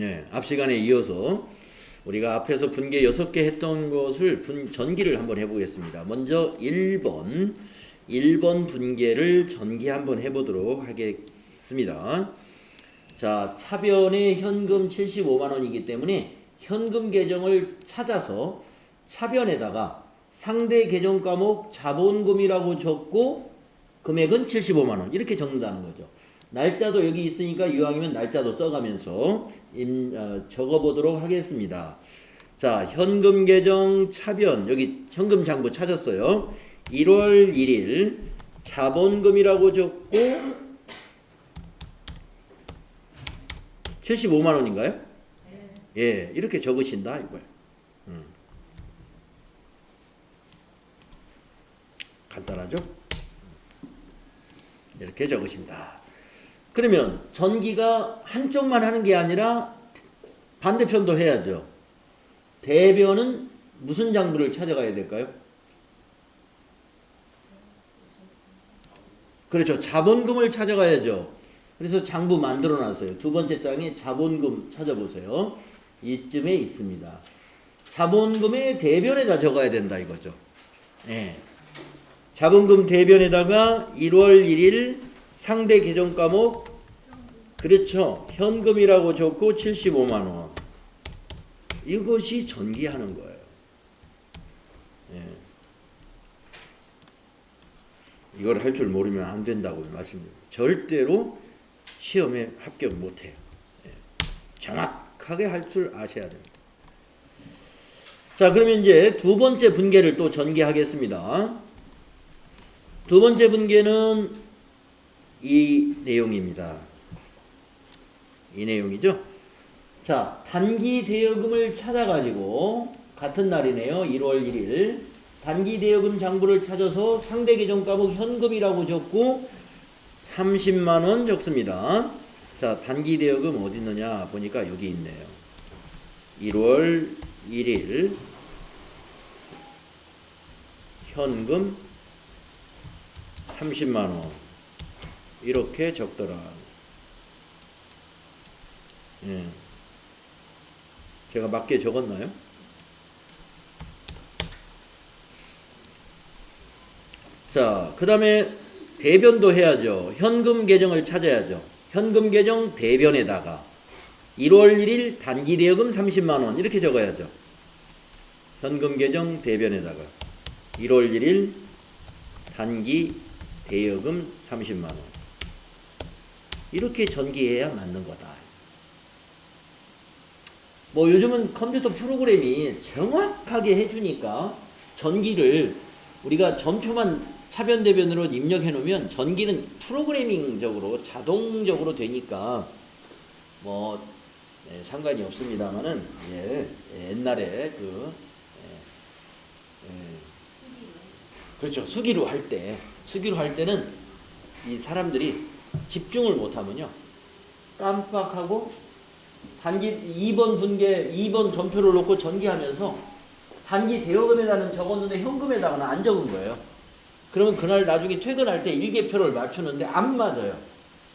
네, 앞 시간에 이어서 우리가 앞에서 분계 6개 했던 것을 전기를 한번 해보겠습니다. 먼저 1번 분계를 전기 한번 해보도록 하겠습니다. 자, 차변에 현금 75만 원이기 때문에 현금 계정을 찾아서 차변에다가 상대 계정 과목 자본금이라고 적고 금액은 75만 원 이렇게 적는다는 거죠. 날짜도 여기 있으니까 이왕이면 날짜도 써가면서 적어보도록 하겠습니다. 자, 현금 계정 차변 여기 현금 장부 찾았어요. 1월 1일 자본금이라고 적고 75만 원인가요? 네. 예, 이렇게 적으신다 이거예요. 간단하죠? 이렇게 적으신다. 그러면 전기가 한쪽만 하는 게 아니라 반대편도 해야죠. 대변은 무슨 장부를 찾아가야 될까요? 그렇죠. 자본금을 찾아가야죠. 그래서 장부 만들어 놨어요. 두 번째 장에 자본금 찾아보세요. 이쯤에 있습니다. 자본금의 대변에다 적어야 된다 이거죠. 네. 자본금 대변에다가 1월 1일 상대 계정 과목 그렇죠. 현금이라고 적고 75만 원. 이것이 전기하는 거예요. 예. 이걸 할 줄 모르면 안 된다고 말씀드립니다. 절대로 시험에 합격 못해요. 예. 정확하게 할 줄 아셔야 됩니다. 자, 그러면 이제 두 번째 분계를 또 전개하겠습니다. 두 번째 분계는 이 내용입니다. 이 내용이죠. 자, 단기 대여금을 찾아가지고 같은 날이네요. 1월 1일 단기 대여금 장부를 찾아서 상대 계정 과목 현금이라고 적고 30만 원 적습니다. 자, 단기 대여금 어디 있느냐 보니까 여기 있네요. 1월 1일 현금 30만 원 이렇게 적더라. 예. 제가 맞게 적었나요? 자, 그 다음에 대변도 해야죠. 현금 계정을 찾아야죠. 현금 계정 대변에다가 1월 1일 단기 대여금 30만 원 이렇게 적어야죠. 현금 계정 대변에다가 1월 1일 단기 대여금 30만 원 이렇게 전기해야 맞는 거다. 뭐 요즘은 컴퓨터 프로그램이 정확하게 해주니까 전기를 우리가 전표만 차변 대변으로 입력해 놓으면 전기는 프로그래밍적으로 자동적으로 되니까 뭐 상관이 없습니다만은 옛날에 그렇죠. 수기로 할 때는 이 사람들이 집중을 못하면요 깜빡하고 단기 2번 분계 2번 전표를 놓고 전기하면서 단기 대여금에다는 적었는데 현금에다가는 안 적은 거예요. 그러면 그날 나중에 퇴근할 때 일개표를 맞추는데 안 맞아요.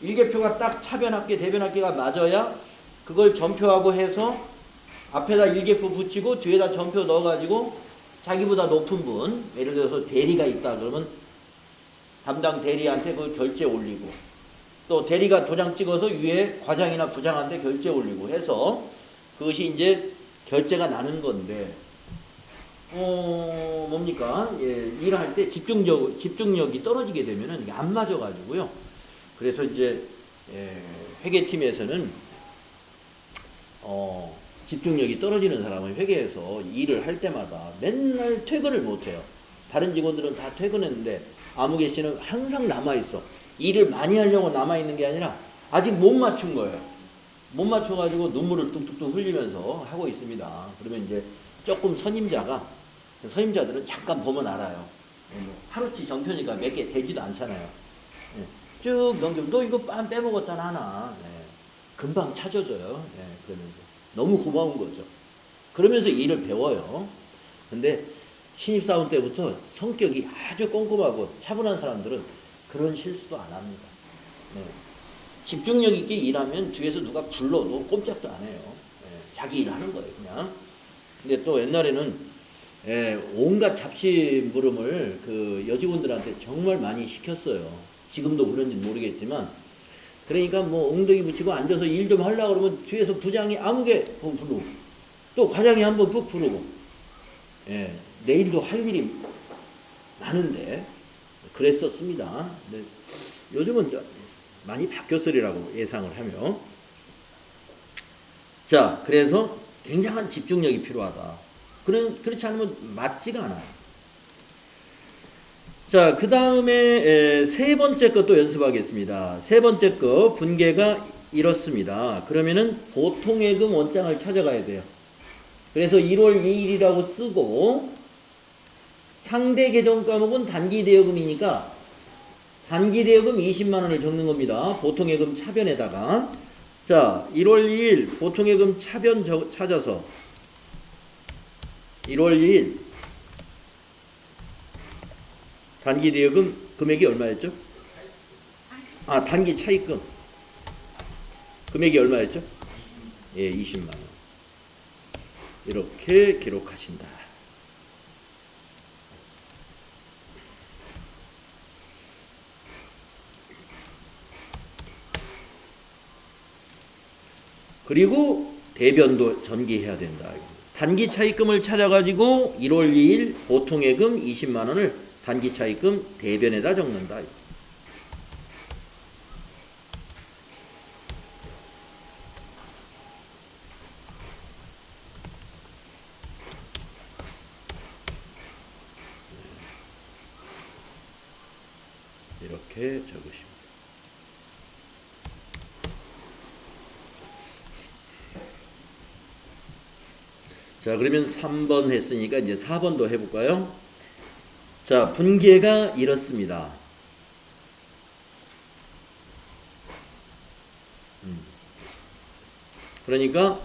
일개표가 딱 차변합계 대변합계가 맞아야 그걸 전표하고 해서 앞에다 일개표 붙이고 뒤에다 전표 넣어가지고 자기보다 높은 분 예를 들어서 대리가 있다 그러면 담당 대리한테 그걸 결제 올리고 또 대리가 도장 찍어서 위에 과장이나 부장한테 결제 올리고 해서 그것이 이제 결제가 나는 건데 뭡니까? 예, 일할 때 집중력이 떨어지게 되면은 이게 안 맞아가지고요. 그래서 이제 회계팀에서는 집중력이 떨어지는 사람은 회계에서 일을 할 때마다 맨날 퇴근을 못해요. 다른 직원들은 다 퇴근했는데 아무개 씨는 항상 남아있어. 일을 많이 하려고 남아있는 게 아니라 아직 못 맞춘 거예요. 못 맞춰가지고 눈물을 뚝뚝뚝 흘리면서 하고 있습니다. 그러면 이제 조금 선임자들은 잠깐 보면 알아요. 하루치 정표니까 몇 개 되지도 않잖아요. 쭉 넘기면 너 이거 빤 빼먹었잖아 하나. 금방 찾아줘요. 그러면서 너무 고마운 거죠. 그러면서 일을 배워요. 근데 신입사원 때부터 성격이 아주 꼼꼼하고 차분한 사람들은 그런 실수도 안 합니다. 집중력 있게 일하면 뒤에서 누가 불러도 꼼짝도 안 해요. 자기 일 하는 거예요, 그냥. 근데 또 옛날에는 온갖 잡심부름을 그 여직원들한테 정말 많이 시켰어요. 지금도 그런지 모르겠지만. 그러니까 뭐 엉덩이 붙이고 앉아서 일 좀 하려고 그러면 뒤에서 부장이 아무개 부르고 또 과장이 한번 푹 부르고 내일도 할 일이 많은데 그랬었습니다. 근데 요즘은 많이 바뀌었으리라고 예상을 하며 자 그래서 굉장한 집중력이 필요하다. 그렇지 않으면 맞지가 않아요. 자, 그 다음에 세 번째 것도 연습하겠습니다. 세 번째 거 분계가 이렇습니다. 그러면은 보통예금 원장을 찾아가야 돼요. 그래서 1월 2일이라고 쓰고 상대 계정 과목은 단기대여금이니까 단기대여금 20만 원을 적는 겁니다. 보통예금 차변에다가 자 1월 2일 보통예금 차변 찾아서 1월 2일 단기대여금 금액이 얼마였죠? 아 단기 차입금 금액이 얼마였죠? 예 20만 원 이렇게 기록하신다. 그리고 대변도 전기해야 된다. 단기 차입금을 찾아가지고 1월 2일 보통예금 20만 원을 단기 차입금 대변에다 적는다. 이렇게 적으십니다. 자, 그러면 3번 했으니까 이제 4번도 해볼까요? 자, 분계가 이렇습니다. 그러니까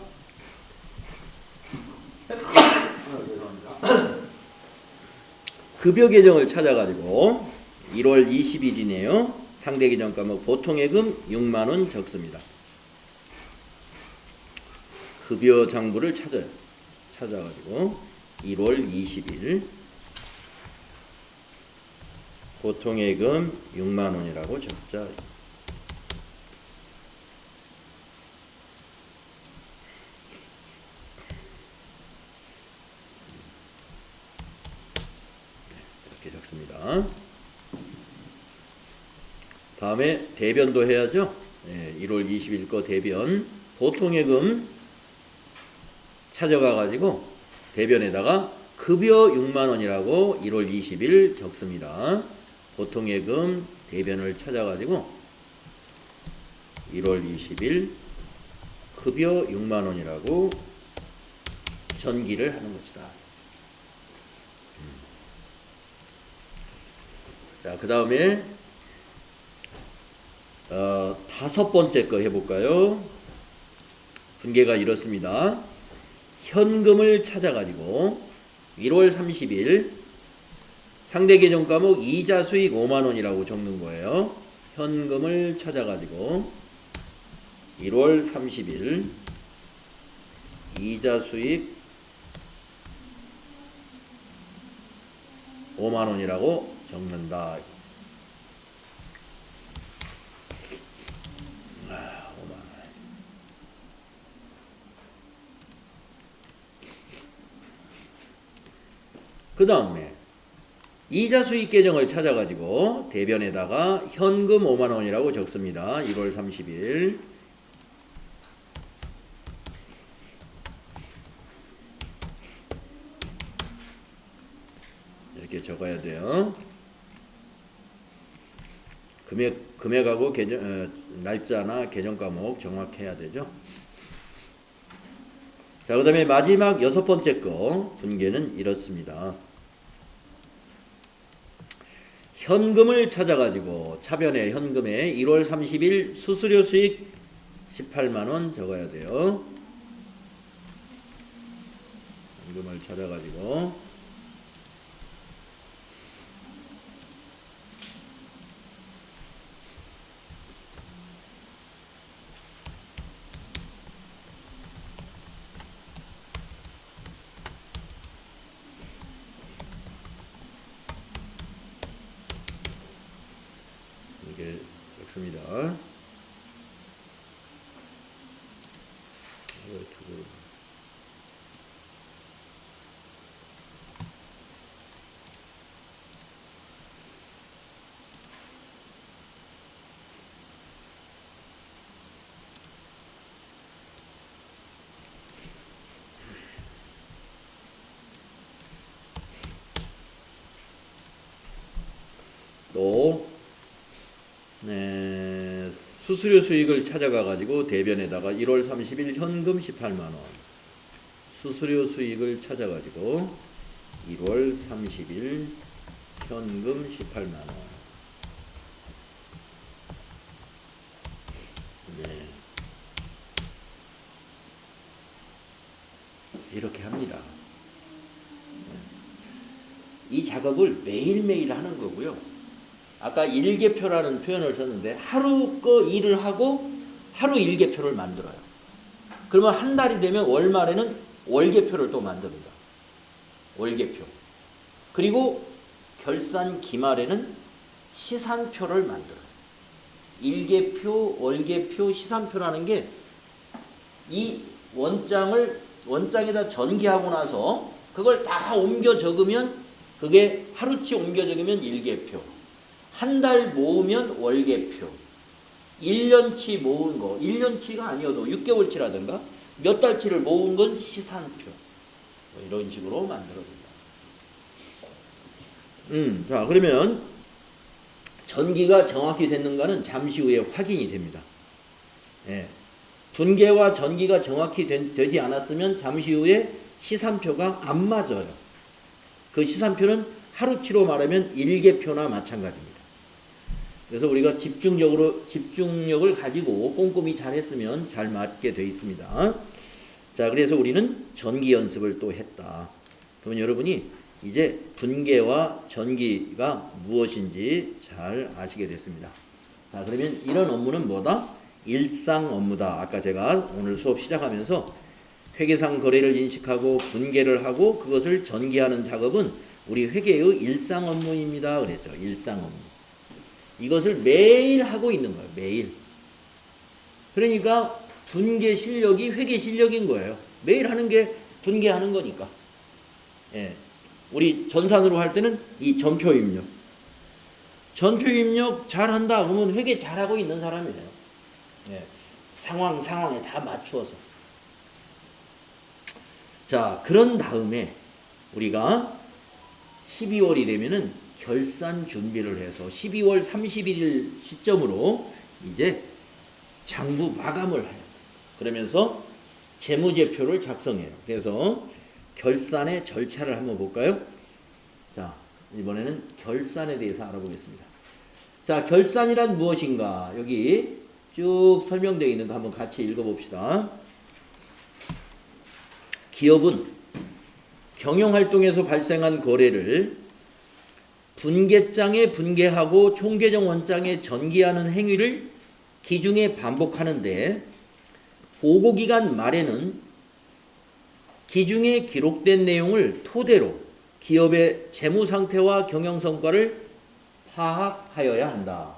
급여 계정을 찾아가지고 1월 20일이네요. 상대 계정 과목 보통예금 6만 원 적습니다. 급여 장부를 찾아가지고 1월 20일 보통예금 6만 원이라고 적자. 이렇게 적습니다. 다음에 대변도 해야죠. 1월 20일 거 대변 보통예금 찾아가가지고 대변에다가 급여 6만 원이라고 1월 20일 적습니다. 보통예금 대변을 찾아가지고 1월 20일 급여 6만 원이라고 전기를 하는 것이다. 자, 그 다음에 5번째 거 해볼까요? 분계가 이렇습니다. 현금을 찾아가지고 1월 30일 상대 계정 과목 이자 수익 5만 원이라고 적는 거예요. 현금을 찾아가지고 1월 30일 이자 수익 5만 원이라고 적는다. 5만 원. 그 다음에 이자 수익 계정을 찾아가지고 대변에다가 현금 5만 원이라고 적습니다. 1월 30일 이렇게 적어야 돼요. 금액하고 날짜나 계정 과목 정확해야 되죠. 자, 그 다음에 마지막 6번째 거 분계는 이렇습니다. 현금을 찾아가지고 차변에 현금에 1월 30일 수수료 수익 18만 원 적어야 돼요. 현금을 찾아가지고 또 수수료 수익을 찾아가 가지고 대변에다가 1월 30일 현금 18만 원. 수수료 수익을 찾아 가지고 1월 30일 현금 18만 원. 네. 이렇게 합니다. 이 작업을 매일매일 하는 거고요. 아까 일개표라는 표현을 썼는데 하루 거 일을 하고 하루 일개표를 만들어요. 그러면 한 달이 되면 월말에는 월개표를 또 만듭니다. 월개표. 그리고 결산 기말에는 시산표를 만들어요. 일개표, 월개표, 시산표라는 게 이 원장에다 전기하고 나서 그걸 다 옮겨 적으면 그게 하루치 옮겨 적으면 일개표. 한 달 모으면 월개표. 1년치 모은 거, 1년치가 아니어도 6개월치라든가 몇 달치를 모은 건 시산표. 뭐 이런 식으로 만들어진다. 자, 그러면 전기가 정확히 됐는가는 잠시 후에 확인이 됩니다. 예. 분계와 전기가 정확히 되지 않았으면 잠시 후에 시산표가 안 맞아요. 그 시산표는 하루치로 말하면 일개표나 마찬가지입니다. 그래서 우리가 집중력을 가지고 꼼꼼히 잘 했으면 잘 맞게 되어 있습니다. 자, 그래서 우리는 전기 연습을 또 했다. 그러면 여러분이 이제 분계와 전기가 무엇인지 잘 아시게 됐습니다. 자, 그러면 이런 업무는 뭐다? 일상 업무다. 아까 제가 오늘 수업 시작하면서 회계상 거래를 인식하고 분계를 하고 그것을 전기하는 작업은 우리 회계의 일상 업무입니다. 그랬죠. 일상 업무. 이것을 매일 하고 있는 거예요. 매일. 그러니까 분계 실력이 회계 실력인 거예요. 매일 하는 게 분계하는 거니까. 예. 우리 전산으로 할 때는 이 전표 입력. 전표 입력 잘한다. 그러면 회계 잘하고 있는 사람이에요. 예. 상황에 다 맞추어서. 자, 그런 다음에 우리가 12월이 되면은 결산 준비를 해서 12월 31일 시점으로 이제 장부 마감을 해요. 그러면서 재무제표를 작성해요. 그래서 결산의 절차를 한번 볼까요? 자, 이번에는 결산에 대해서 알아보겠습니다. 자, 결산이란 무엇인가? 여기 쭉 설명되어 있는 거 한번 같이 읽어봅시다. 기업은 경영활동에서 발생한 거래를 분계장에 분계하고 총계정 원장에 전기하는 행위를 기중에 반복하는데 보고기간 말에는 기중에 기록된 내용을 토대로 기업의 재무상태와 경영성과를 파악하여야 한다.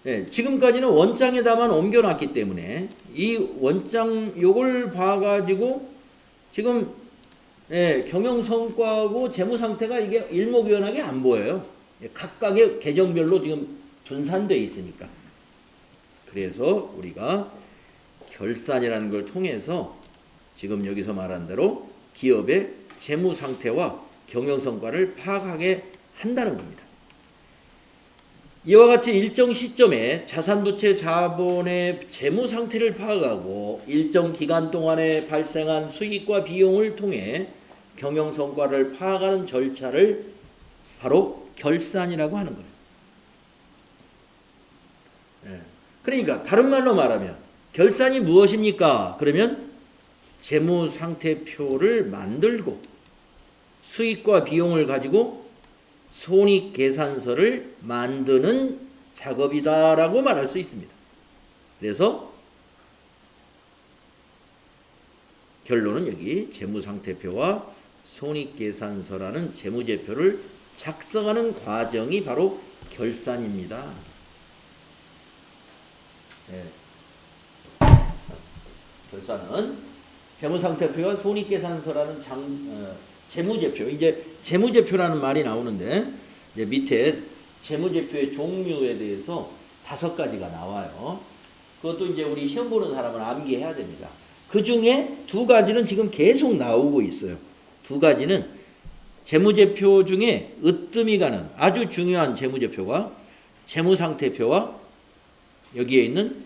네, 지금까지는 원장에다만 옮겨놨기 때문에 이 원장 요걸 봐가지고 지금 경영성과하고 재무상태가 이게 일목요연하게 안 보여요. 각각의 계정별로 지금 분산되어 있으니까. 그래서 우리가 결산이라는 걸 통해서 지금 여기서 말한 대로 기업의 재무상태와 경영성과를 파악하게 한다는 겁니다. 이와 같이 일정 시점에 자산부채 자본의 재무상태를 파악하고 일정 기간 동안에 발생한 수익과 비용을 통해 경영성과를 파악하는 절차를 바로 결산이라고 하는 거예요. 그러니까 다른 말로 말하면 결산이 무엇입니까? 그러면 재무상태표를 만들고 수익과 비용을 가지고 손익계산서를 만드는 작업이다라고 말할 수 있습니다. 그래서 결론은 여기 재무상태표와 손익계산서라는 재무제표를 작성하는 과정이 바로 결산입니다. 예. 결산은 재무상태표와 손익계산서라는 재무제표. 이제 재무제표라는 말이 나오는데 이제 밑에 재무제표의 종류에 대해서 5가지가 나와요. 그것도 이제 우리 시험 보는 사람은 암기해야 됩니다. 그 중에 2가지는 지금 계속 나오고 있어요. 2가지는 재무제표 중에 으뜸이 가는 아주 중요한 재무제표가 재무상태표와 여기에 있는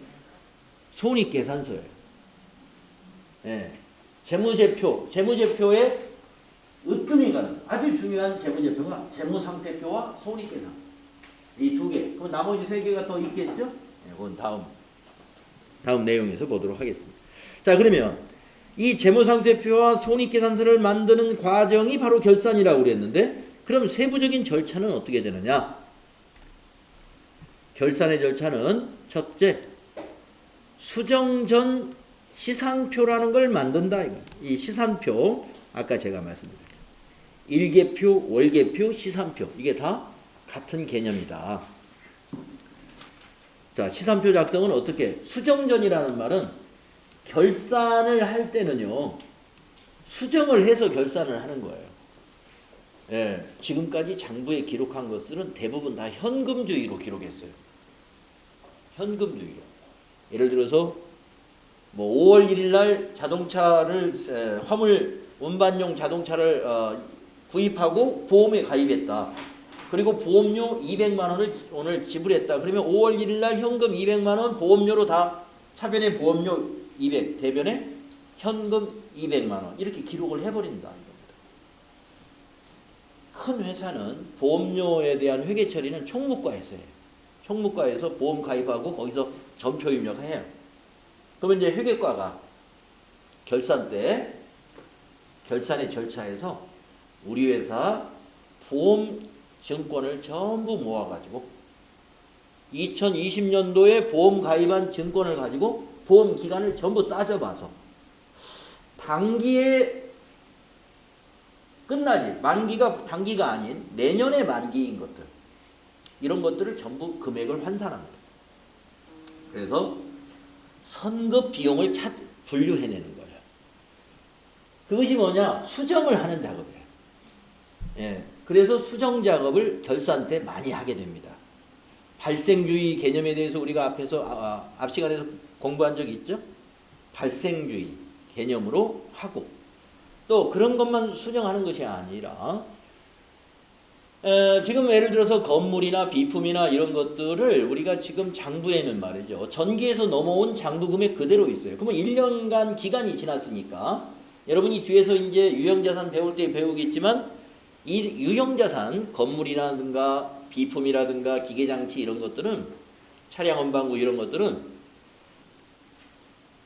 손익계산서예요. 예. 재무제표의 으뜸이 가는 아주 중요한 재무제표가 재무상태표와 손익계산. 이 2개. 그럼 나머지 3개가 더 있겠죠? 예, 그건 다음 내용에서 보도록 하겠습니다. 자, 그러면 이 재무상태표와 손익계산서를 만드는 과정이 바로 결산이라고 그랬는데, 그럼 세부적인 절차는 어떻게 되느냐? 결산의 절차는 첫째, 수정 전 시산표라는 걸 만든다. 이 시산표, 아까 제가 말씀드렸죠. 일계표, 월계표, 시산표. 이게 다 같은 개념이다. 자, 시산표 작성은 어떻게? 수정전이라는 말은 결산을 할 때는요, 수정을 해서 결산을 하는 거예요. 예, 지금까지 장부에 기록한 것들은 대부분 다 현금주의로 기록했어요. 현금주의로. 예를 들어서 뭐 5월 1일 날 자동차를 화물 운반용 자동차를 구입하고 보험에 가입했다. 그리고 보험료 200만 원을 오늘 지불했다. 그러면 5월 1일 날 현금 200만 원, 보험료로 다 차변에 보험료 200, 대변에 현금 200만 원 이렇게 기록을 해버린다. 큰 회사는 보험료에 대한 회계 처리는 총무과에서 해요. 총무과에서 보험 가입하고 거기서 전표 입력해요. 그러면 이제 회계과가 결산 때 결산의 절차에서 우리 회사 보험 증권을 전부 모아가지고 2020년도에 보험 가입한 증권을 가지고 보험 기간을 전부 따져봐서 단기에 끝나지, 만기가 단기가 아닌 내년에 만기인 것들, 이런 것들을 전부 금액을 환산합니다. 그래서 선급 비용을 분류해내는 거예요. 그것이 뭐냐? 수정을 하는 작업이에요. 예, 그래서 수정 작업을 결산 때 많이 하게 됩니다. 발생주의 개념에 대해서 우리가 앞 시간에서 공부한 적이 있죠? 발생주의 개념으로 하고, 또 그런 것만 수정하는 것이 아니라 지금 예를 들어서 건물이나 비품이나 이런 것들을 우리가 지금 장부에는 말이죠, 전기에서 넘어온 장부 금액 그대로 있어요. 그러면 1년간 기간이 지났으니까 여러분이 뒤에서 이제 유형자산 배울 때 배우겠지만 이 유형자산, 건물이라든가 비품이라든가 기계장치 이런 것들은, 차량 운반구 이런 것들은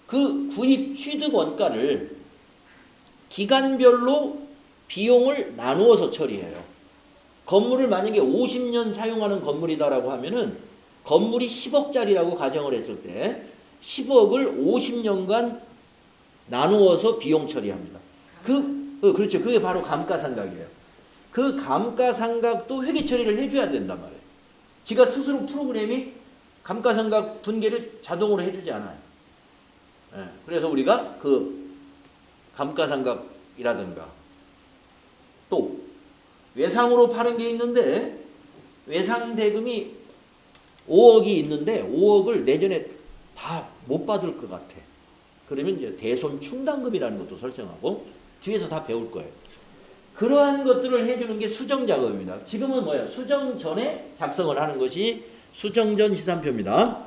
그 구입 취득 원가를 기간별로 비용을 나누어서 처리해요. 건물을 만약에 50년 사용하는 건물이다라고 하면은 건물이 10억짜리라고 가정을 했을 때 10억을 50년간 나누어서 비용 처리합니다. 그렇죠. 그게 바로 감가상각이에요. 그 감가상각도 회계 처리를 해줘야 된단 말이에요. 지가 스스로 프로그램이 감가상각 분계를 자동으로 해주지 않아요. 예, 그래서 우리가 그 감가상각이라든가 또 외상으로 파는 게 있는데 외상 대금이 5억이 있는데 5억을 내년에 다 못 받을 것 같아. 그러면 이제 대손 충당금이라는 것도 설정하고 뒤에서 다 배울 거예요. 그러한 것들을 해주는 게 수정 작업입니다. 지금은 뭐예요? 수정 전에 작성을 하는 것이 수정 전 시산표입니다.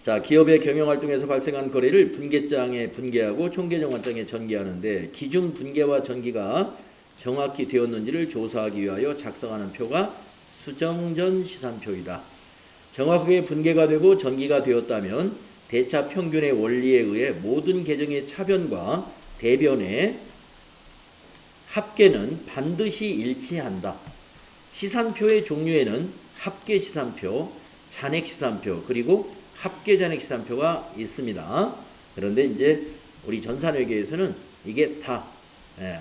자, 기업의 경영활동에서 발생한 거래를 분계장에 분계하고 총계정환장에 전개하는데 기준 분계와 전기가 정확히 되었는지를 조사하기 위하여 작성하는 표가 수정 전 시산표이다. 정확하게 분계가 되고 전기가 되었다면 대차 평균의 원리에 의해 모든 계정의 차변과 대변의 합계는 반드시 일치한다. 시산표의 종류에는 합계시산표, 잔액시산표, 그리고 합계잔액시산표가 있습니다. 그런데 이제 우리 전산회계에서는 이게 다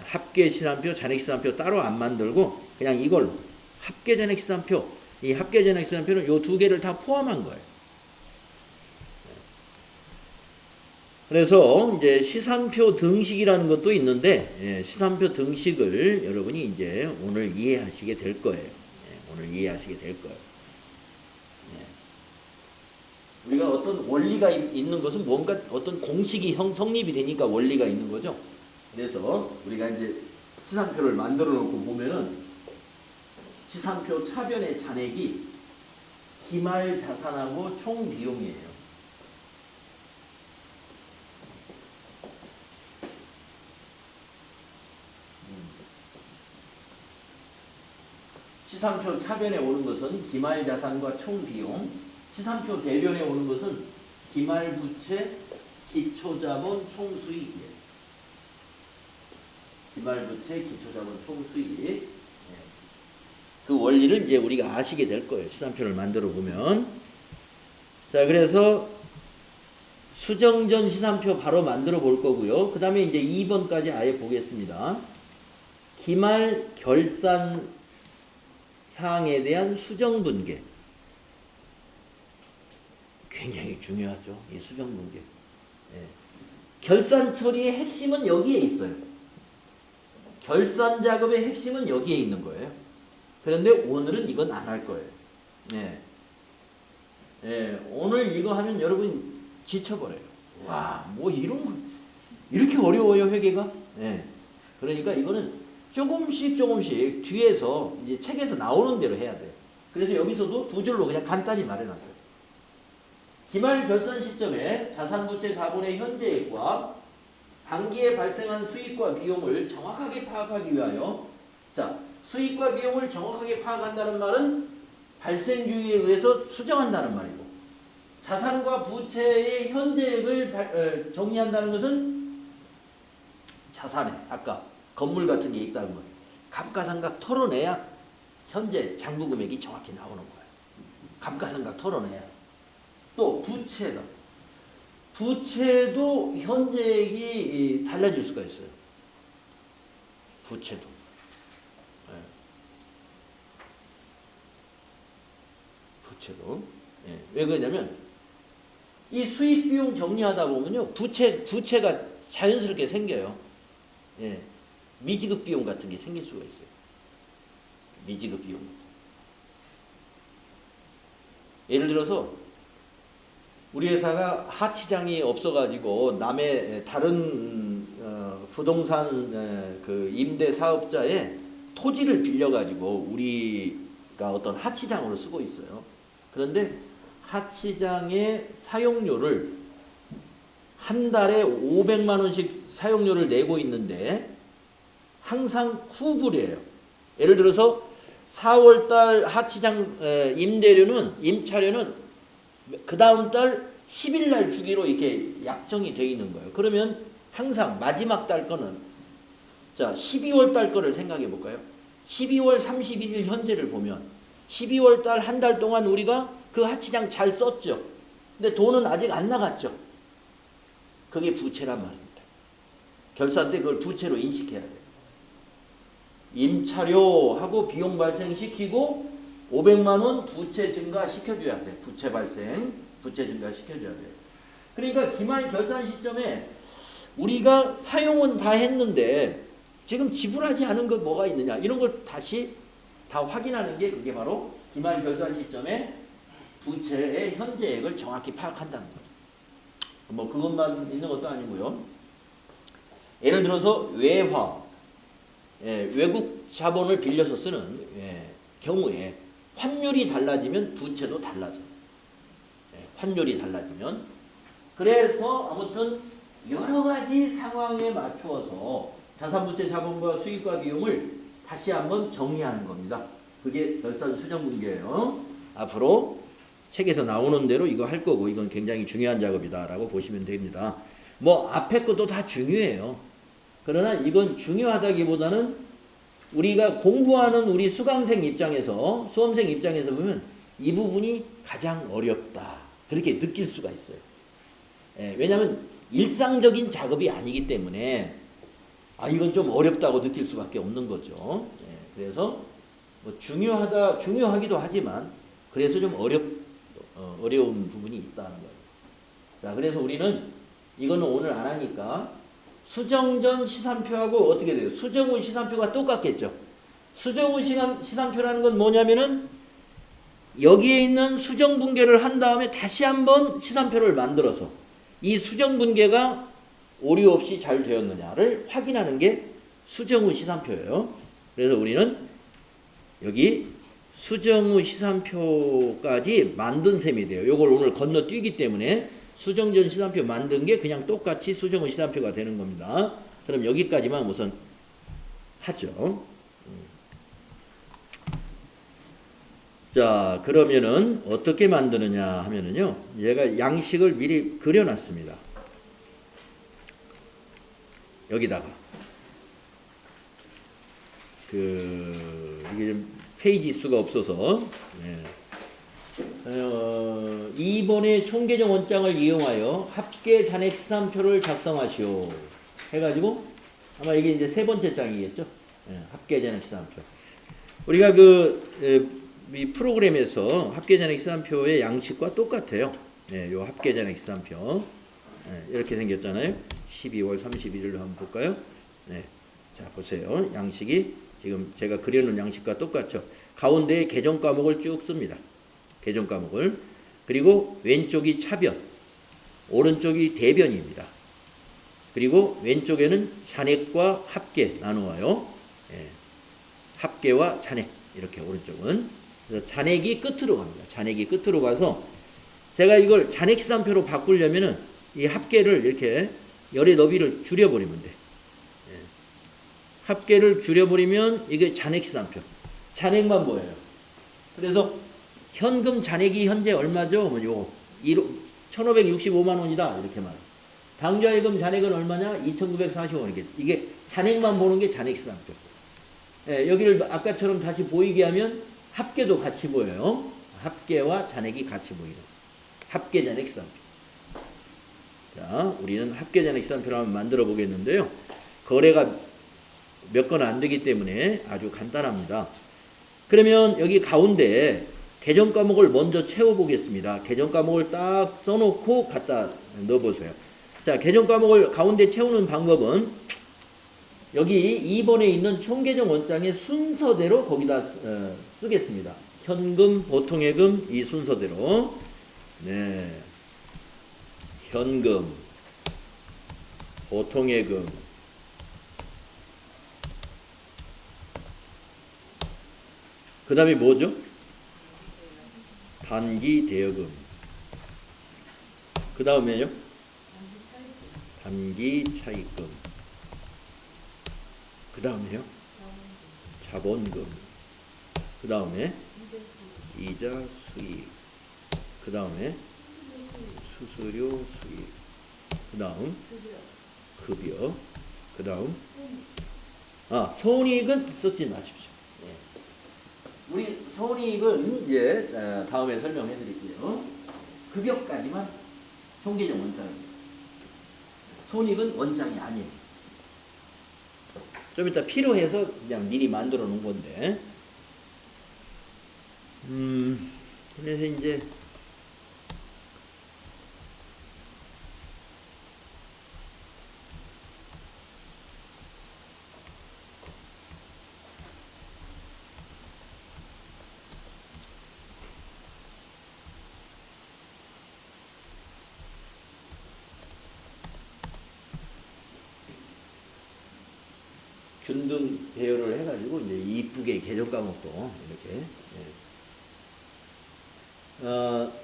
합계시산표, 잔액시산표 따로 안 만들고 그냥 이걸로 합계잔액시산표, 이 합계잔액시산표는 요 2개를 다 포함한 거예요. 그래서 이제 시산표 등식이라는 것도 있는데, 예, 시산표 등식을 여러분이 이제 오늘 이해하시게 될 거예요. 예, 오늘 이해하시게 될 거예요. 예. 우리가 어떤 원리가 있는 것은 뭔가 어떤 공식이 성립이 되니까 원리가 있는 거죠. 그래서 우리가 이제 시산표를 만들어 놓고 보면은 시산표 차변의 잔액이 기말 자산하고 총 비용이에요. 시산표 차변에 오는 것은 기말 자산과 총 비용, 시산표 대변에 오는 것은 기말 부채, 기초 자본, 총 수익이에요. 기말 부채, 기초 자본, 총 수익. 그 원리를 이제 우리가 아시게 될 거예요. 시산표를 만들어 보면. 자, 그래서 수정전 시산표 바로 만들어 볼 거고요. 그 다음에 이제 2번까지 아예 보겠습니다. 기말 결산 사항에 대한 수정 분계. 굉장히 중요하죠. 이 수정 분계. 예. 결산 처리의 핵심은 여기에 있어요. 결산 작업의 핵심은 여기에 있는 거예요. 그런데 오늘은 이건 안 할 거예요. 예. 예. 오늘 이거 하면 여러분 지쳐버려요. 와, 뭐 이런 거, 이렇게 어려워요, 회계가? 예. 그러니까 이거는 조금씩 뒤에서 이제 책에서 나오는 대로 해야 돼요. 그래서 여기서도 두 줄로 그냥 간단히 말해놨어요. 기말 결산 시점에 자산부채 자본의 현재액과 당기에 발생한 수익과 비용을 정확하게 파악하기 위하여, 자, 수익과 비용을 정확하게 파악한다는 말은 발생 주기에 의해서 수정한다는 말이고, 자산과 부채의 현재액을 정리한다는 것은 자산에 아까 건물 같은 게 있다는 거, 감가상각 털어내야 현재 장부 금액이 정확히 나오는 거예요. 감가상각 털어내야. 또 부채다. 부채도 현재액이 달라질 수가 있어요. 부채도. 네. 부채도. 네. 왜 그러냐면 이 수익 비용 정리하다 보면요, 부채가 자연스럽게 생겨요. 예. 미지급 비용 같은 게 생길 수가 있어요. 미지급 비용. 예를 들어서 우리 회사가 하치장이 없어가지고 남의 다른 부동산 그 임대 사업자의 토지를 빌려가지고 우리가 어떤 하치장으로 쓰고 있어요. 그런데 하치장의 사용료를 한 달에 500만 원씩 사용료를 내고 있는데 항상 후불이에요. 예를 들어서 4월달 하치장 임차료는 그 다음 달 10일 날 주기로 이렇게 약정이 되어 있는 거예요. 그러면 항상 마지막 달 거는, 자, 12월 달 거를 생각해 볼까요? 12월 31일 현재를 보면 12월 달 한 달 동안 우리가 그 하치장 잘 썼죠. 근데 돈은 아직 안 나갔죠. 그게 부채란 말입니다. 결산 때 그걸 부채로 인식해야 돼요. 임차료하고 비용 발생시키고 500만 원 부채 증가시켜줘야 돼. 부채 증가시켜줘야 돼. 그러니까 기말 결산 시점에 우리가 사용은 다 했는데 지금 지불하지 않은 것 뭐가 있느냐, 이런 걸 다시 다 확인하는 게 그게 바로 기말 결산 시점에 부채의 현재액을 정확히 파악한다는 거죠. 뭐 그것만 있는 것도 아니고요. 예를 들어서 외화, 외국 자본을 빌려서 쓰는 경우에 환율이 달라지면 부채도 달라져요. 환율이 달라지면. 그래서 아무튼 여러 가지 상황에 맞추어서 자산부채 자본과 수익과 비용을 다시 한번 정리하는 겁니다. 그게 결산 수정 분계예요. 앞으로 책에서 나오는 대로 이거 할 거고, 이건 굉장히 중요한 작업이다라고 보시면 됩니다. 뭐 앞에 것도 다 중요해요. 그러나 이건 중요하다기보다는 우리가 공부하는 우리 수강생 입장에서, 수험생 입장에서 보면 이 부분이 가장 어렵다, 그렇게 느낄 수가 있어요. 왜냐하면 일상적인 작업이 아니기 때문에 이건 좀 어렵다고 느낄 수밖에 없는 거죠. 그래서 뭐 중요하기도 하지만 그래서 좀 어려운 부분이 있다는 거예요. 자, 그래서 우리는 이거는 오늘 안 하니까. 수정전 시산표하고 어떻게 돼요? 수정 후 시산표가 똑같겠죠. 수정 후 시산표라는 건 뭐냐면은 여기에 있는 수정 분계를 한 다음에 다시 한번 시산표를 만들어서 이 수정 분계가 오류 없이 잘 되었느냐를 확인하는 게 수정 후 시산표예요. 그래서 우리는 여기 수정 후 시산표까지 만든 셈이 돼요. 요걸 오늘 건너뛰기 때문에 수정 전 시산표 만든 게 그냥 똑같이 수정 후 시산표가 되는 겁니다. 그럼 여기까지만 우선 하죠. 자, 그러면은 어떻게 만드느냐 하면은요. 얘가 양식을 미리 그려놨습니다. 여기다가 이게 페이지 수가 없어서 2번의 총계정 원장을 이용하여 합계 잔액 시산표를 작성하시오 해가지고 아마 이게 이제 세 번째 장이겠죠. 합계 잔액 시산표. 우리가 이 프로그램에서 합계 잔액 시산표의 양식과 똑같아요. 요 합계 잔액 시산표 이렇게 생겼잖아요. 12월 31일로 한번 볼까요? 자, 보세요. 양식이 지금 제가 그려놓은 양식과 똑같죠. 가운데에 계정 과목을 쭉 씁니다. 계정 과목을. 그리고 왼쪽이 차변, 오른쪽이 대변입니다. 그리고 왼쪽에는 잔액과 합계 나누어요. 합계와 잔액 이렇게 오른쪽은. 그래서 잔액이 끝으로 갑니다. 잔액이 끝으로 가서 제가 이걸 잔액 시산표로 바꾸려면은 이 합계를 이렇게 열의 너비를 줄여버리면 돼. 합계를 줄여버리면 이게 잔액 시산표. 잔액만 보여요. 그래서 현금 잔액이 현재 얼마죠? 뭐 요거 1,565만 원이다 이렇게 말해요. 당좌예금 잔액은 얼마냐? 2,940원. 이게 잔액만 보는 게 잔액 시산표. 여기를 아까처럼 다시 보이게 하면 합계도 같이 보여요. 합계와 잔액이 같이 보이는 합계 잔액 시산표. 자, 우리는 합계 잔액 시산표를 한번 만들어 보겠는데요. 거래가 몇 건 안 되기 때문에 아주 간단합니다. 그러면 여기 가운데 계정 과목을 먼저 채워 보겠습니다. 계정 과목을 딱 써놓고 갖다 넣어 보세요. 자, 계정 과목을 가운데 채우는 방법은 여기 2번에 있는 총계정 원장의 순서대로 거기다 쓰겠습니다. 현금, 보통예금 이 순서대로. 현금, 보통예금, 그 다음에 뭐죠? 단기 대여금. 그 다음에요? 단기 차익금. 그 다음에요? 자본금. 그 다음에 이자 수익. 그 다음에 수수료 수익. 그 다음 급여. 그 다음 손익은 쓰지 마십시오. 우리 손익은 이제 다음에 설명해 드릴게요. 급여까지만 총계정 원장입니다. 손익은 원장이 아니에요. 좀 이따 필요해서 그냥 미리 만들어 놓은 건데. 그래서 이제 균등 대여를 해가지고 이제 이쁘게 계정 과목도 이렇게.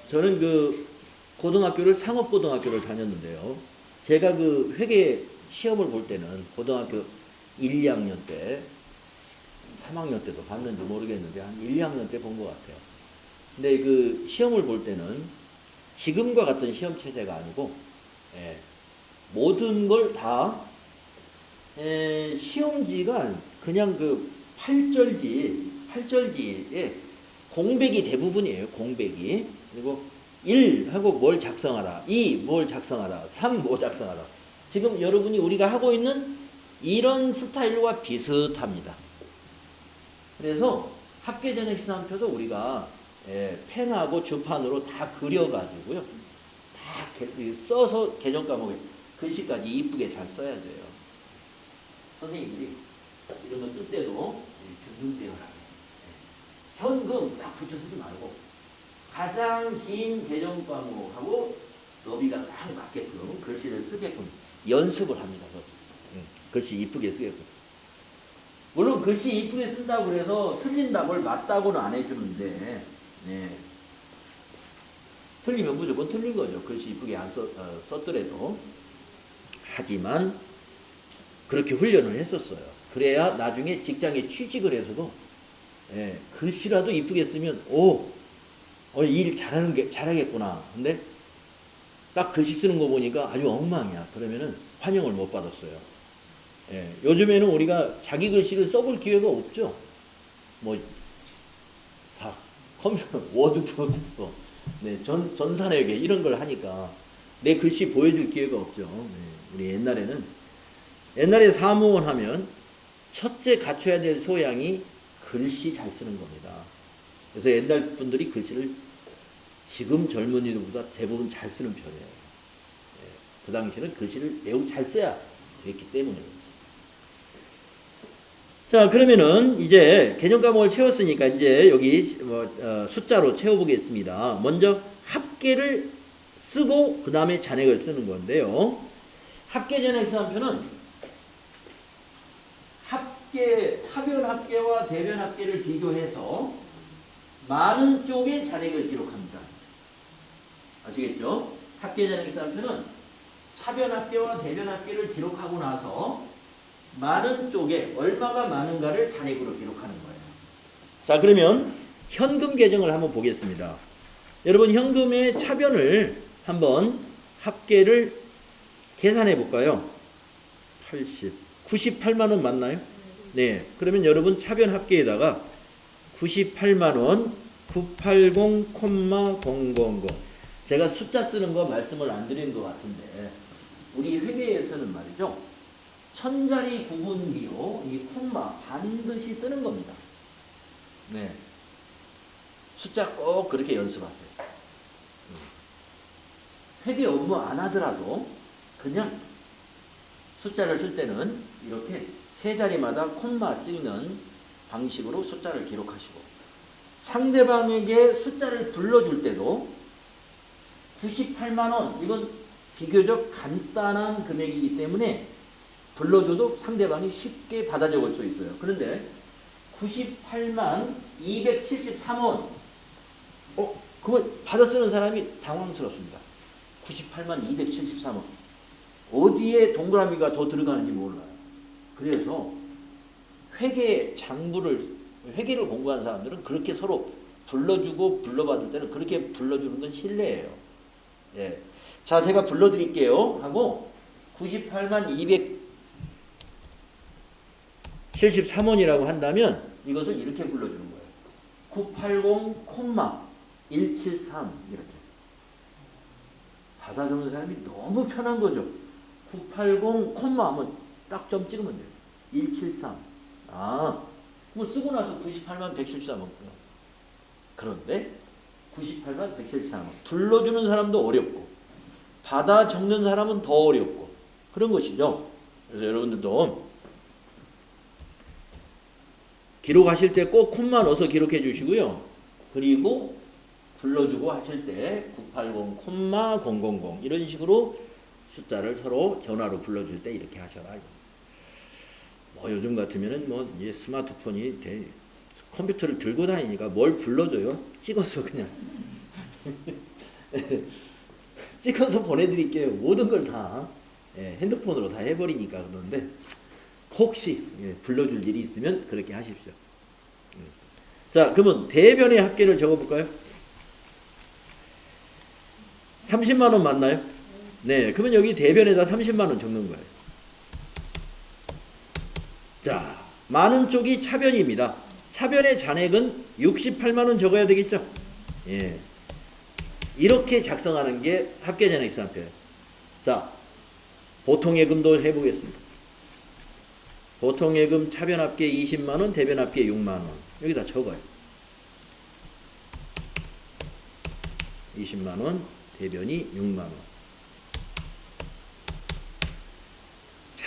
저는 고등학교를 상업고등학교를 다녔는데요. 제가 회계 시험을 볼 때는 고등학교 1, 2학년 때, 3학년 때도 봤는지 모르겠는데 한 1, 2학년 때 본 것 같아요. 근데 시험을 볼 때는 지금과 같은 시험 체제가 아니고 모든 걸 다 시험지가 그냥 8절지에 공백이 대부분이에요. 공백이. 그리고 1 하고 뭘 작성하라. 2 뭘 작성하라. 3 뭐 작성하라. 지금 여러분이 우리가 하고 있는 이런 스타일과 비슷합니다. 그래서 합계전액 시산표도 우리가 펜하고 주판으로 다 그려가지고요. 다 써서 계정 과목에 글씨까지 이쁘게 잘 써야 돼요. 선생님들이 이런 거 쓸 때도 균등대열하게 현금 딱 붙여 쓰지 말고 가장 긴 개정 과목하고 너비가 딱 맞게끔 글씨를 쓰게끔 연습을 합니다. 글씨 이쁘게 쓰게끔. 물론 글씨 이쁘게 쓴다고 해서 틀린 답을 맞다고는 안 해주는데 네. 틀리면 무조건 틀린 거죠. 글씨 이쁘게 안 썼더라도. 하지만 그렇게 훈련을 했었어요. 그래야 나중에 직장에 취직을 해서도 글씨라도 이쁘게 쓰면 일 잘하겠구나. 근데 딱 글씨 쓰는 거 보니까 아주 엉망이야. 그러면은 환영을 못 받았어요. 요즘에는 우리가 자기 글씨를 써볼 기회가 없죠. 다 컴퓨터, 워드 프로세서, 전산회계 이런 걸 하니까 내 글씨 보여줄 기회가 없죠. 우리 옛날에 사무원 하면 첫째 갖춰야 될 소양이 글씨 잘 쓰는 겁니다. 그래서 옛날 분들이 글씨를 지금 젊은이들보다 대부분 잘 쓰는 편이에요. 그 당시에는 글씨를 매우 잘 써야 됐기 때문입니다. 자, 그러면은 이제 개정 과목을 채웠으니까 이제 여기 숫자로 채워보겠습니다. 먼저 합계를 쓰고 그 다음에 잔액을 쓰는 건데요. 합계 잔액 수함표는 차변 합계와 대변 합계를 비교해서 많은 쪽의 잔액을 기록합니다. 아시겠죠? 합계 잔액 수함표는 차변 합계와 대변 합계를 기록하고 나서 많은 쪽에 얼마가 많은가를 잔액으로 기록하는 거예요. 자, 그러면 현금 계정을 한번 보겠습니다. 여러분, 현금의 차변을 한번 합계를 계산해 볼까요? 98만 원 맞나요? 네. 그러면 여러분 차변 합계에다가 98만 원 980,000 제가 숫자 쓰는 거 말씀을 안 드린 것 같은데 우리 회계에서는 말이죠. 1000자리 구분기로 이 콤마 반드시 쓰는 겁니다. 네. 숫자 꼭 그렇게 연습하세요. 회계 업무 안 하더라도 그냥 숫자를 쓸 때는 이렇게 세 자리마다 콤마 찍는 방식으로 숫자를 기록하시고 상대방에게 숫자를 불러줄 때도 98만 원 이건 비교적 간단한 금액이기 때문에 불러줘도 상대방이 쉽게 받아 적을 수 있어요. 그런데 98만 273원 그거 받아 쓰는 사람이 당황스럽습니다. 98만 273원 어디에 동그라미가 더 들어가는지 몰라요. 그래서 회계를 공부한 사람들은 그렇게 서로 불러주고 불러받을 때는 그렇게 불러주는 건 실례예요. 예. 자, 제가 불러드릴게요 하고 98만 273원이라고 한다면 이것을 이렇게 불러주는 거예요. 980,173 이렇게. 받아 적는 사람이 너무 편한 거죠. 980, 하면 딱 점 찍으면 돼요. 173. 그럼 쓰고 나서 98만 173원. 그런데 98만 173원. 불러주는 사람도 어렵고 받아 적는 사람은 더 어렵고 그런 것이죠. 그래서 여러분들도 기록하실 때 꼭 콤마 넣어서 기록해 주시고요. 그리고 불러주고 하실 때 980,000 이런 식으로 숫자를 서로 전화로 불러줄 때 이렇게 하셔라. 요즘 같으면은 이제 스마트폰이 컴퓨터를 들고 다니니까 뭘 불러줘요? 찍어서 그냥 찍어서 보내드릴게요. 모든 걸 다 핸드폰으로 다 해버리니까. 그런데 혹시 불러줄 일이 있으면 그렇게 하십시오. 자, 그러면 대변의 합계를 적어볼까요? 30만 원 맞나요? 네, 그러면 여기 대변에다 30만 원 적는 거예요. 자, 많은 쪽이 차변입니다. 차변의 잔액은 68만 원 적어야 되겠죠? 예. 이렇게 작성하는 게 합계잔액 수함표예요. 자, 보통예금도 해보겠습니다. 보통예금 차변 합계 20만 원, 대변 합계 6만 원. 여기다 적어요. 20만 원, 대변이 6만 원.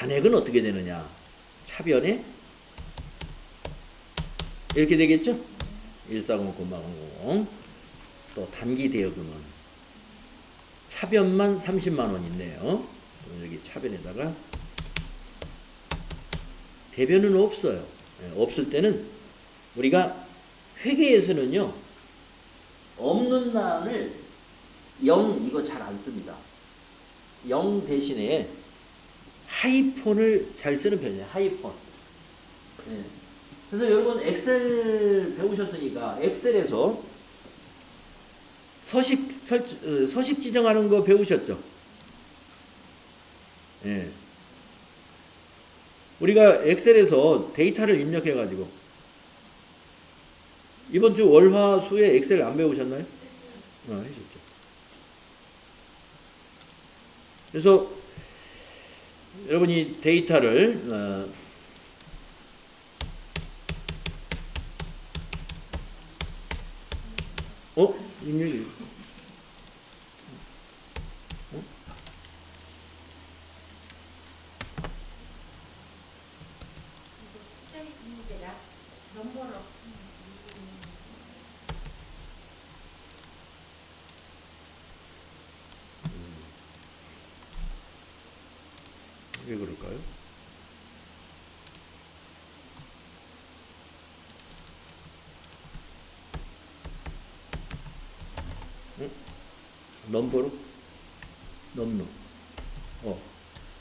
잔액은 어떻게 되느냐? 차변에 이렇게 되겠죠? 1409,000. 또 단기 대여금은 차변만 30만 원 있네요. 여기 차변에다가 대변은 없어요. 없을 때는 우리가 회계에서는요, 없는 난을 0 이거 잘 안 씁니다. 0 대신에 하이폰을 잘 쓰는 편이에요. 하이폰. 네. 그래서 여러분 엑셀 배우셨으니까 엑셀에서 서식 지정하는 거 배우셨죠? 예. 우리가 엑셀에서 데이터를 입력해 가지고 이번 주 월화수에 엑셀 안 배우셨나요? 해줬죠. 그래서 여러분이 데이터를 입력이 왜 그럴까요? 넘버로? 넘록.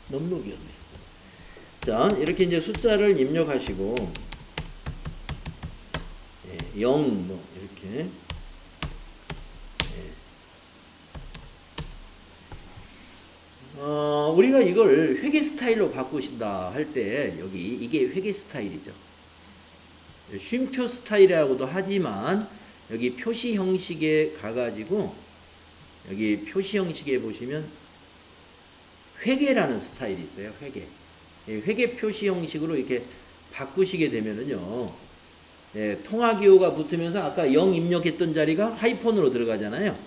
넘록이었네. 자, 이렇게 이제 숫자를 입력하시고, 0, 뭐, 이렇게. 우리가 이걸 회계 스타일로 바꾸신다 할 때, 여기, 이게 회계 스타일이죠. 쉼표 스타일이라고도 하지만, 여기 표시 형식에 가가지고, 여기 표시 형식에 보시면, 회계라는 스타일이 있어요. 회계 표시 형식으로 이렇게 바꾸시게 되면은요, 통화기호가 붙으면서 아까 0 입력했던 자리가 하이폰으로 들어가잖아요.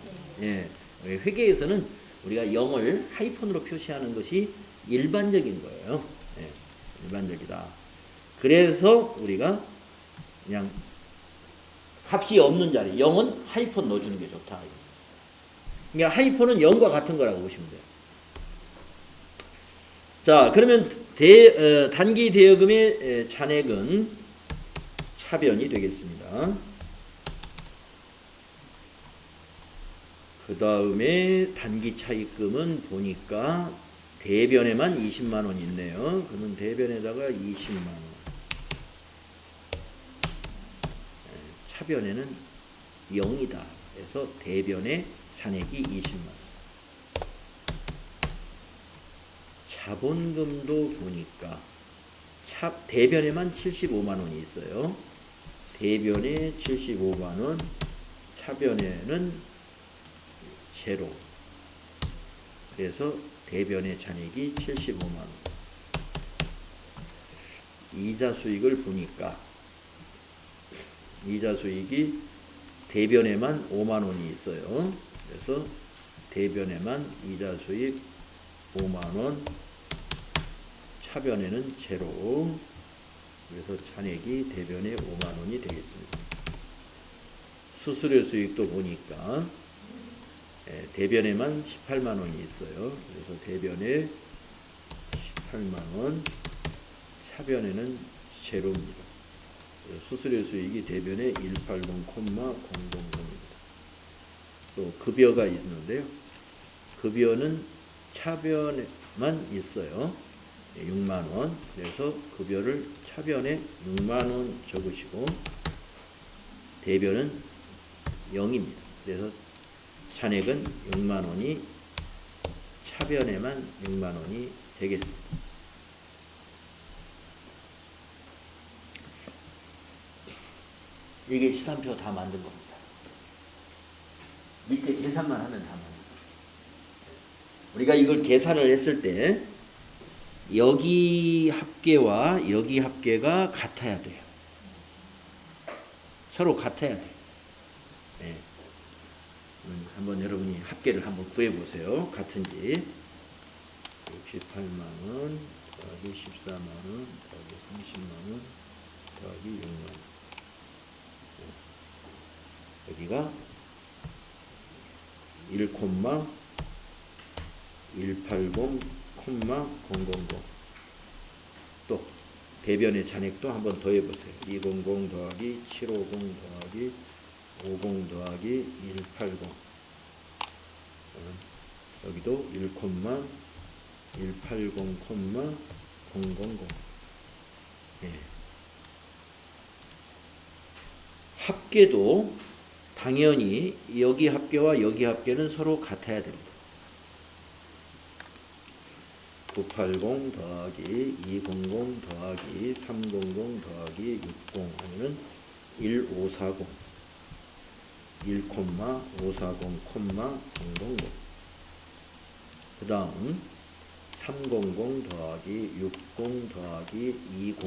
회계에서는 우리가 0을 하이폰으로 표시하는 것이 일반적인 거예요. 일반적이다. 그래서 우리가 그냥 값이 없는 자리, 0은 하이폰 넣어주는 게 좋다. 그러니까 하이폰은 0과 같은 거라고 보시면 돼요. 자, 그러면 단기 대여금의 잔액은 차변이 되겠습니다. 그 다음에 단기 차입금은 보니까 대변에만 20만 원 있네요. 그러면 대변에다가 20만 원. 차변에는 0이다. 그래서 대변에 잔액이 20만 원. 자본금도 보니까 대변에만 75만 원이 있어요. 대변에 75만 원, 차변에는 제로. 그래서 대변의 잔액이 75만 원. 이자 수익을 보니까 이자 수익이 대변에만 5만 원이 있어요. 그래서 대변에만 이자 수익 5만 원, 차변에는 제로. 그래서 잔액이 대변에 5만 원이 되겠습니다. 수수료 수익도 보니까 대변에만 18만 원이 있어요. 그래서 대변에 18만 원, 차변에는 제로입니다. 수수료 수익이 대변에 180,000입니다. 또 급여가 있는데요. 급여는 차변에만 있어요. 6만 원. 그래서 급여를 차변에 6만 원 적으시고 대변은 0입니다. 그래서 잔액은 6만 원이 차변에만 6만 원이 되겠습니다. 이게 시산표 다 만든 겁니다. 밑에 계산만 하면 다 만든 겁니다. 우리가 이걸 계산을 했을 때 여기 합계와 여기 합계가 같아야 돼요. 서로 같아야 돼요. 네. 한번 여러분이 합계를 한번 구해보세요. 같은지. 68만 원, 더하기 14만원 더하기 30만원 더하기 6만원. 여기가 1,180,000. 또 대변의 잔액도 한번 더 해보세요. 200 더하기 750 더하기 50 더하기 180. 여기도 1,180,000. 예. 합계도 당연히 여기 합계와 여기 합계는 서로 같아야 됩니다. 980 더하기 200 더하기 300 더하기 60 하면은 1540. 1,540,000. 그 다음 300 더하기 60 더하기 200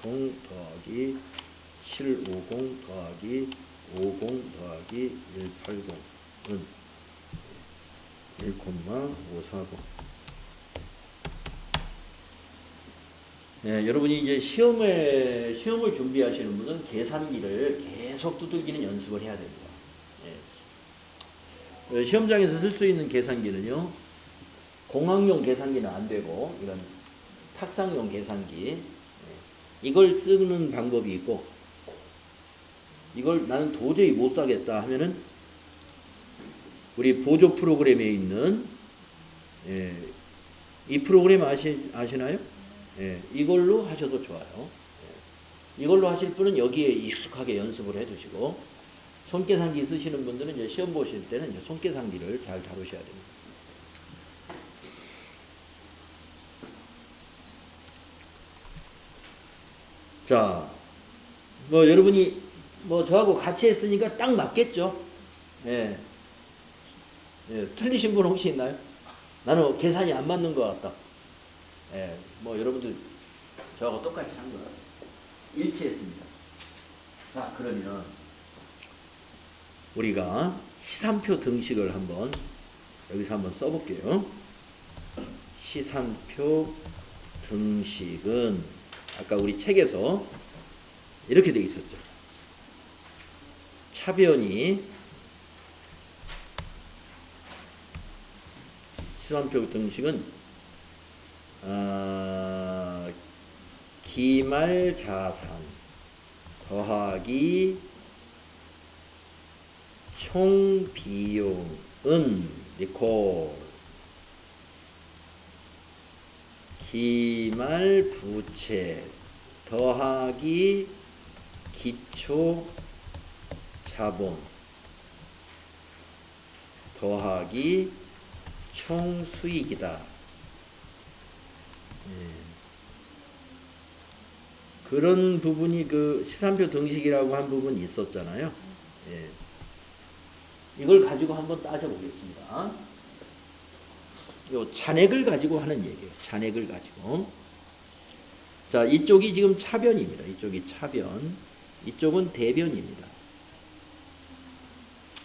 더하기 750 더하기 50 더하기 180은 1,540. 네, 여러분이 이제 시험을 준비하시는 분은 계산기를 계속 두들기는 연습을 해야 됩니다. 네. 시험장에서 쓸 수 있는 계산기는요, 공학용 계산기는 안 되고, 이건 탁상용 계산기. 네. 이걸 쓰는 방법이 있고, 이걸 나는 도저히 못 사겠다 하면은, 우리 보조 프로그램에 있는, 이 프로그램 아시나요? 이걸로 하셔도 좋아요. 이걸로 하실 분은 여기에 익숙하게 연습을 해두시고, 손계산기 쓰시는 분들은 이제 시험 보실 때는 이제 손계산기를 잘 다루셔야 됩니다. 자, 뭐 여러분이 뭐 저하고 같이 했으니까 딱 맞겠죠? 틀리신 분 혹시 있나요? 나는 계산이 안 맞는 것 같다. 뭐 여러분들 저하고 똑같이 한 거야. 일치했습니다. 자, 그러면 우리가 시산표 등식을 한번 여기서 한번 써볼게요. 시산표 등식은 아까 우리 책에서 이렇게 되어 있었죠. 차변이 시산표 등식은 기말자산 더하기 총비용은 이퀄 기말부채 더하기 기초자본 더하기 총수익이다. 그런 부분이 그 시산표 등식이라고 한 부분이 있었잖아요. 이걸 가지고 한번 따져보겠습니다. 요 잔액을 가지고 하는 얘기예요. 잔액을 가지고. 자, 이쪽이 지금 차변입니다. 이쪽이 차변, 이쪽은 대변입니다.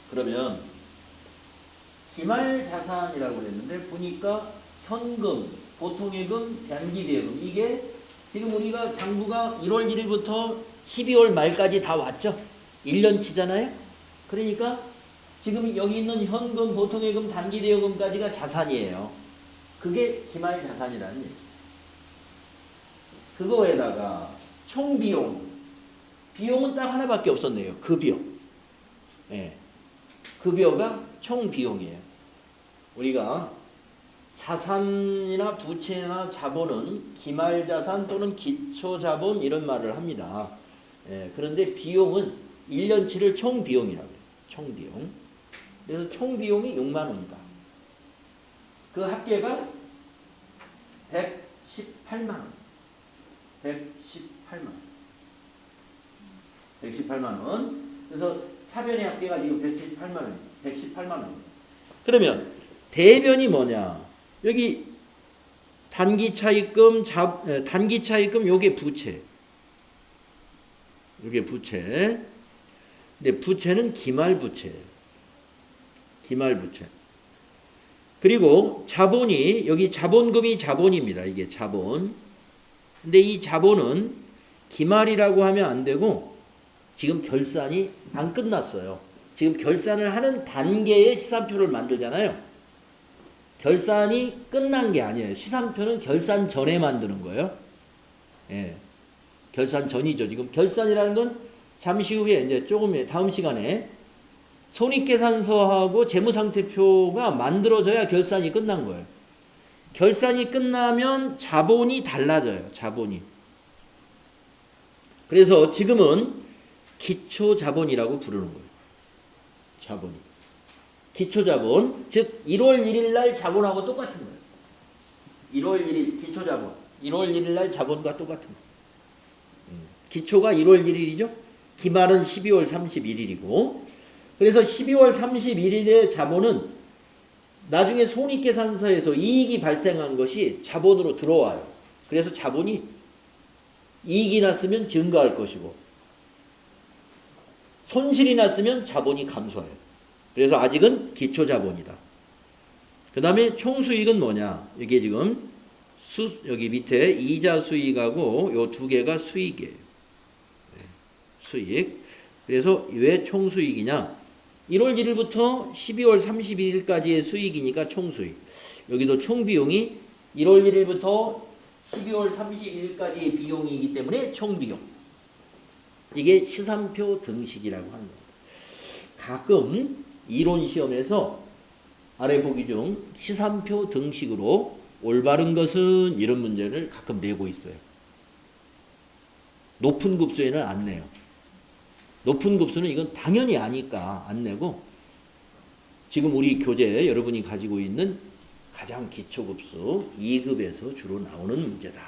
그러면 기말자산이라고 했는데 보니까 현금, 보통예금, 단기대여금, 이게 지금 우리가 장부가 1월 1일부터 12월 말까지 다 왔죠? 1년치잖아요? 그러니까 지금 여기 있는 현금, 보통예금, 단기대여금까지가 자산이에요. 그게 기말자산이라는 얘기예요. 그거에다가 총비용, 비용은 딱 하나밖에 없었네요. 급여. 급여가 총비용이에요. 우리가 자산이나 부채나 자본은 기말자산 또는 기초자본 이런 말을 합니다. 그런데 비용은 1년치를 총비용이라고 해요. 총비용. 그래서 총비용이 6만 원이다. 그 합계가 118만 원. 118만 원. 118만 원. 그래서 차변의 합계가 이거 118만 원. 118만 원. 그러면 대변이 뭐냐? 여기 단기차입금, 단기차입금 요게 부채. 요게 부채. 근데 부채는 기말부채예요. 기말부채. 그리고 자본이 여기 자본금이 자본입니다. 이게 자본. 근데 이 자본은 기말이라고 하면 안 되고 지금 결산이 안 끝났어요. 지금 결산을 하는 단계의 시산표를 만들잖아요. 결산이 끝난 게 아니에요. 시산표는 결산 전에 만드는 거예요. 예. 결산 전이죠. 지금 결산이라는 건 잠시 후에 이제 조금 다음 시간에 손익계산서하고 재무상태표가 만들어져야 결산이 끝난 거예요. 결산이 끝나면 자본이 달라져요. 자본이. 그래서 지금은 기초자본이라고 부르는 거예요. 자본이. 기초자본, 즉 1월 1일 날 자본하고 똑같은 거예요. 1월 1일 기초자본, 1월 1일 날 자본과 똑같은 거예요. 기초가 1월 1일이죠. 기말은 12월 31일이고 그래서 12월 31일의 자본은 나중에 손익계산서에서 이익이 발생한 것이 자본으로 들어와요. 그래서 자본이 이익이 났으면 증가할 것이고 손실이 났으면 자본이 감소해요. 그래서 아직은 기초자본이다. 그 다음에 총수익은 뭐냐? 이게 지금 여기 밑에 이자 수익하고 요 두 개가 수익이에요. 수익. 그래서 왜 총수익이냐? 1월 1일부터 12월 31일까지의 수익이니까 총수익. 여기도 총비용이 1월 1일부터 12월 31일까지의 비용이기 때문에 총비용. 이게 시산표 등식이라고 하는 겁니다. 가끔 이론 시험에서 아래 보기 중 시산표 등식으로 올바른 것은 이런 문제를 가끔 내고 있어요. 높은 급수에는 안 내요. 높은 급수는 이건 당연히 아니까 안 내고 지금 우리 교재 여러분이 가지고 있는 가장 기초급수 2급에서 주로 나오는 문제다.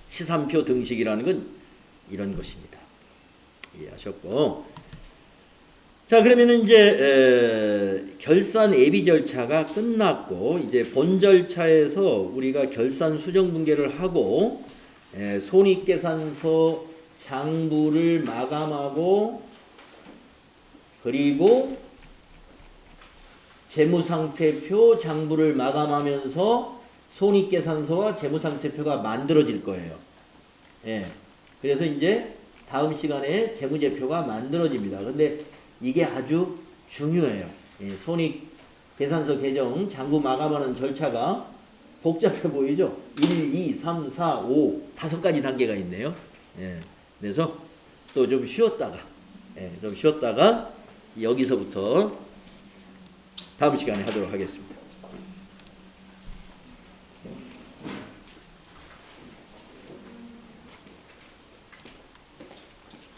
시산표 등식이라는 건 이런 것입니다. 이해하셨고, 자 그러면 이제 결산 예비 절차가 끝났고 이제 본 절차에서 우리가 결산 수정 분계를 하고 손익계산서 장부를 마감하고 그리고 재무상태표 장부를 마감하면서 손익계산서와 재무상태표가 만들어질 거예요. 예. 그래서 이제 다음 시간에 재무제표가 만들어집니다. 근데 이게 아주 중요해요. 예. 손익계산서 개정 장부 마감하는 절차가 복잡해 보이죠? 1, 2, 3, 4, 5 다섯 가지 단계가 있네요. 예. 그래서 또 좀 쉬었다가 여기서부터 다음 시간에 하도록 하겠습니다.